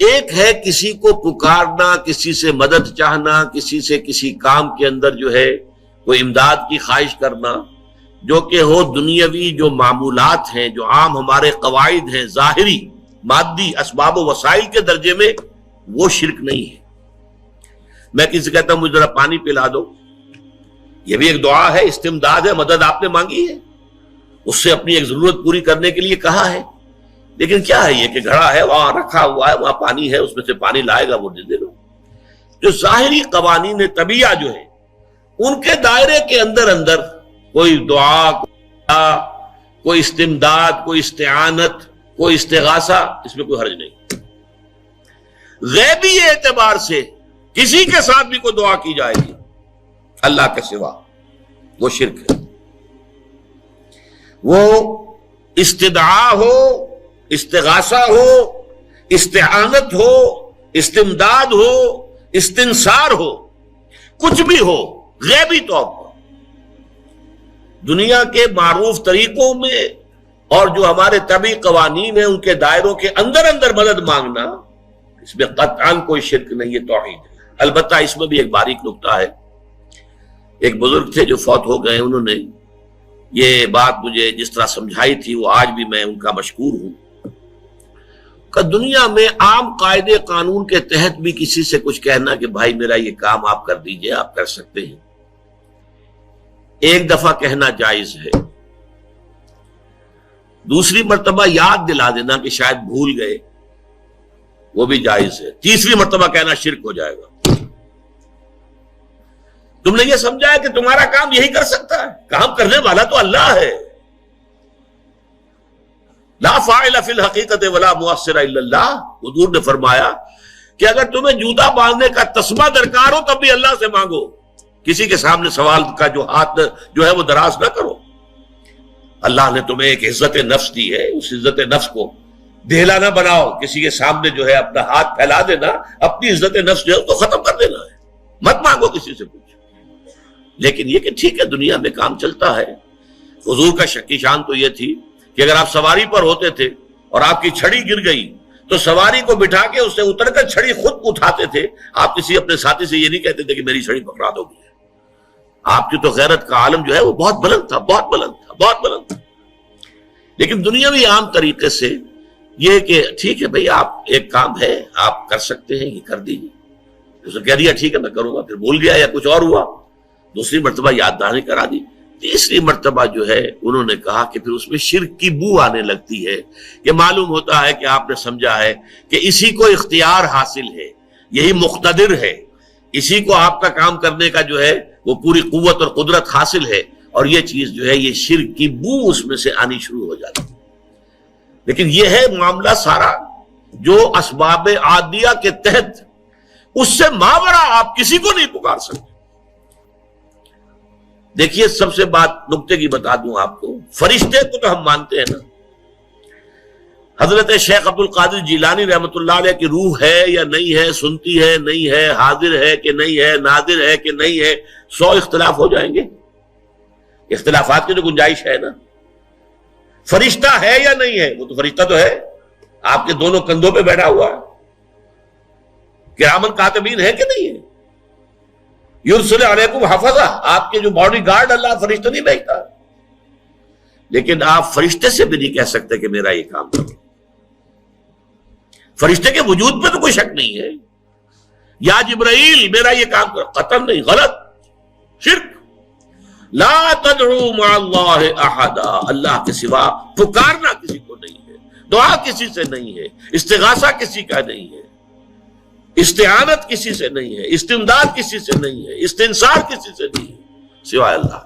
ایک ہے کسی کو پکارنا، کسی سے مدد چاہنا، کسی سے کسی کام کے اندر جو ہے کوئی امداد کی خواہش کرنا، جو کہ ہو دنیاوی جو معمولات ہیں، جو عام ہمارے قواعد ہیں، ظاہری مادی اسباب و وسائل کے درجے میں، وہ شرک نہیں ہے۔ میں کسی سے کہتا ہوں مجھے ذرا پانی پلا دو، یہ بھی ایک دعا ہے، استمداد ہے، مدد آپ نے مانگی ہے، اس سے اپنی ایک ضرورت پوری کرنے کے لیے کہا ہے۔ لیکن کیا ہے یہ کہ گھڑا ہے، وہاں رکھا ہوا ہے، وہاں پانی ہے، اس میں سے پانی لائے گا وہ دے دو۔ جو ظاہری قوانین طبیعہ جو ہے ان کے دائرے کے اندر اندر کوئی دعا، کوئی استمداد، کوئی استعانت، کوئی استغاثہ، اس میں کوئی حرج نہیں۔ غیبی اعتبار سے کسی کے ساتھ بھی کوئی دعا کی جائے گی اللہ کے سوا، وہ شرک ہے۔ وہ استدعا ہو، استغاثہ ہو، استعانت ہو، استمداد ہو، استنصار ہو، کچھ بھی ہو، غیبی طور پر دنیا کے معروف طریقوں میں اور جو ہمارے طبعی قوانین ہیں ان کے دائروں کے اندر اندر مدد مانگنا، اس میں قطعاً کوئی شرک نہیں ہے، توحید ہے۔ البتہ اس میں بھی ایک باریک نکتہ ہے۔ ایک بزرگ تھے جو فوت ہو گئے، انہوں نے یہ بات مجھے جس طرح سمجھائی تھی وہ آج بھی میں ان کا مشکور ہوں کہ دنیا میں عام قاعدے قانون کے تحت بھی کسی سے کچھ کہنا کہ بھائی میرا یہ کام آپ کر دیجئے، آپ کر سکتے ہیں، ایک دفعہ کہنا جائز ہے، دوسری مرتبہ یاد دلا دینا کہ شاید بھول گئے، وہ بھی جائز ہے، تیسری مرتبہ کہنا شرک ہو جائے گا۔ تم نے یہ سمجھا ہے کہ تمہارا کام یہی کر سکتا ہے، کام کرنے والا تو اللہ ہے۔ لا فاعل فی الحقیقت ولا مؤثر الا اللہ، حضور نے فرمایا کہ اگر تمہیں جوتا باندھنے کا تسمہ درکار ہو تب بھی اللہ سے مانگو، کسی کے سامنے سوال کا جو ہاتھ جو ہے وہ دراز نہ کرو۔ اللہ نے تمہیں ایک عزت نفس دی ہے، اس عزت نفس کو ڈھیلا نہ بناؤ، کسی کے سامنے جو ہے اپنا ہاتھ پھیلا دینا، اپنی عزت نفس جو ہے تو ختم کر دینا ہے، مت مانگو کسی سے کچھ۔ لیکن یہ کہ ٹھیک ہے دنیا میں کام چلتا ہے۔ حضور کا شکی شان تو یہ تھی کہ اگر آپ سواری پر ہوتے تھے اور آپ کی چھڑی گر گئی تو سواری کو بٹھا کے اس سے اتر کر چھڑی خود اٹھاتے تھے، آپ کسی اپنے ساتھی سے یہ نہیں کہتے تھے کہ میری چھڑی پکڑا دو گے۔ آپ کی تو غیرت کا عالم جو ہے وہ بہت بلند تھا، بہت بلند تھا، بہت بلند تھا۔ لیکن دنیاوی عام طریقے سے یہ کہ ٹھیک ہے بھئی آپ ایک کام ہے آپ کر سکتے ہیں، یہ کر دیجیے، اس نے کہہ دیا ٹھیک ہے میں کروں گا، پھر بھول گیا یا کچھ اور ہوا، دوسری مرتبہ یاد دہانی کرا دی، تیسری مرتبہ جو ہے انہوں نے کہا کہ پھر اس میں شرک کی بو آنے لگتی ہے کہ معلوم ہوتا ہے کہ آپ نے سمجھا ہے کہ اسی کو اختیار حاصل ہے، یہی مقتدر ہے، اسی کو آپ کا کام کرنے کا جو ہے وہ پوری قوت اور قدرت حاصل ہے، اور یہ چیز جو ہے یہ شرک کی بو اس میں سے آنی شروع ہو جاتی ہے۔ لیکن یہ ہے معاملہ سارا جو اسباب عادیہ کے تحت، اس سے ماورا آپ کسی کو نہیں پکار سکتے۔ دیکھیے سب سے بات نکتے کی بتا دوں آپ کو، فرشتے کو تو ہم مانتے ہیں نا، حضرت شیخ عبد القادر جیلانی رحمۃ اللہ علیہ کی روح ہے یا نہیں ہے، سنتی ہے نہیں ہے، حاضر ہے کہ نہیں ہے، ناظر ہے کہ نہیں ہے، 100 اختلاف ہو جائیں گے، اختلافات کی تو گنجائش ہے نا۔ فرشتہ ہے یا نہیں ہے، وہ تو فرشتہ تو ہے، آپ کے دونوں کندھوں پہ بیٹھا ہوا ہے، کرامن کاتبین ہے کہ نہیں ہے، یرسل علیکم حفظہ، آپ کے جو باڈی گارڈ اللہ فرشتہ نہیں بھیجتا، لیکن آپ فرشتے سے بھی نہیں کہہ سکتے کہ میرا یہ کام کرو۔ فرشتے کے وجود پہ تو کوئی شک نہیں ہے، یا جبرائیل میرا یہ کام کرو، قطعاً نہیں، غلط، شرک۔ لا تدعو مع اللہ احدا، اللہ کے سوا پکارنا کسی کو نہیں ہے، دعا کسی سے نہیں ہے، استغاثہ کسی کا نہیں ہے، استعانت کسی سے نہیں ہے، استمداد کسی سے نہیں ہے، استنصار کسی سے نہیں ہے سوائے اللہ۔